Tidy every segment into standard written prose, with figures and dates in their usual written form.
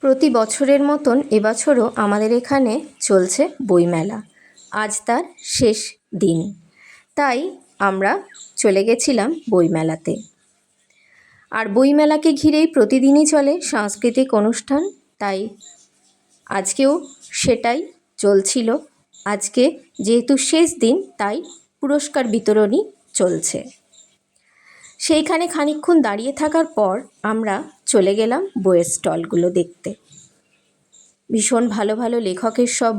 প্রতি বছরের মতন এবছরও আমাদের এখানে চলছে বইমেলা। আজ তার শেষ দিন, তাই আমরা চলে গেছিলাম বইমেলাতে। আর বইমেলাকে ঘিরেই প্রতিদিনই চলে সাংস্কৃতিক অনুষ্ঠান, তাই আজকেও সেটাই চলছিল। আজকে যেহেতু শেষ দিন, তাই পুরস্কার বিতরণী চলছে। সেইখানে খানিকক্ষণ দাঁড়িয়ে থাকার পর আমরা চলে গেলাম বইয়ের স্টলগুলো দেখতে। ভীষণ ভালো ভালো লেখকের সব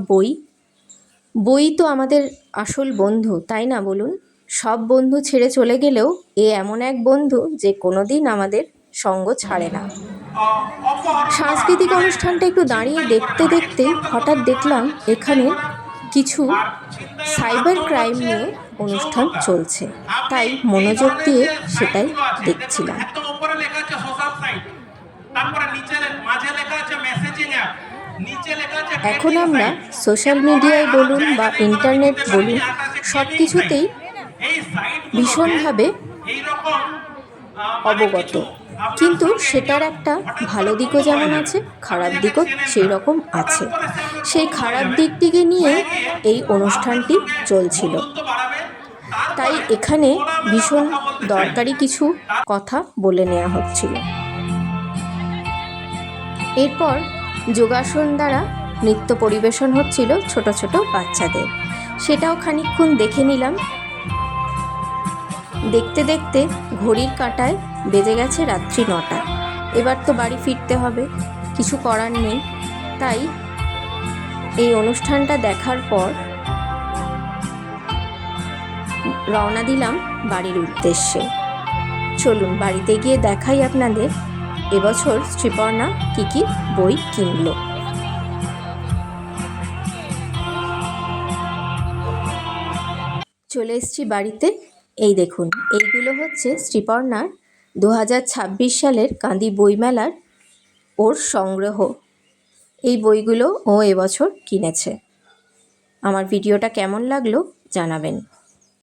বই তো আমাদের আসল বন্ধু, তাই না বলুন? সব বন্ধু ছেড়ে চলে গেলেও এ এমন এক বন্ধু যে কোনো দিন আমাদের সঙ্গ ছাড়ে না। সাংস্কৃতিক অনুষ্ঠানটা একটু দাঁড়িয়ে দেখতে দেখতেই হঠাৎ দেখলাম এখানে কিছু সাইবার ক্রাইম নিয়ে অনুষ্ঠান চলছে, তাই মনোযোগ দিয়ে সেটাই দেখছিলাম। এখন আমরা সোশ্যাল মিডিয়ায় বলুন বা ইন্টারনেট বলুন, সব কিছুতেই ভীষণভাবে অবগত, কিন্তু সেটার একটা ভালো দিকও যেমন আছে, খারাপ দিকও সেই রকম আছে। সেই খারাপ দিকটিকে নিয়ে এই অনুষ্ঠানটি চলছিল, তাই এখানে ভীষণ দরকারি কিছু কথা বলে নেওয়া হচ্ছিল। এরপর যোগাসন দ্বারা নৃত্য পরিবেশন হচ্ছিল ছোট ছোট বাচ্চাদের, সেটাও খানিকক্ষণ দেখে নিলাম। দেখতে দেখতে ঘড়ির কাঁটায় বেজে গেছে রাত্রি 9টা। এবার তো বাড়ি ফিরতে হবে, কিছু করার নেই। তাই এই অনুষ্ঠানটা দেখার পর রওনা দিলাম বাড়ির উদ্দেশ্যে। চলুন বাড়িতে গিয়ে দেখাই আপনাদের এবছর শ্রীপর্ণা কী কী বই কিনলো। চলে এসেছি বাড়িতে। এই দেখুন, এইগুলো হচ্ছে শ্রীপর্ণার 2026 সালের কান্দি বইমেলার ওর সংগ্রহ। এই বইগুলো ও এবছর কিনেছে। আমার ভিডিওটা কেমন লাগলো জানাবেন।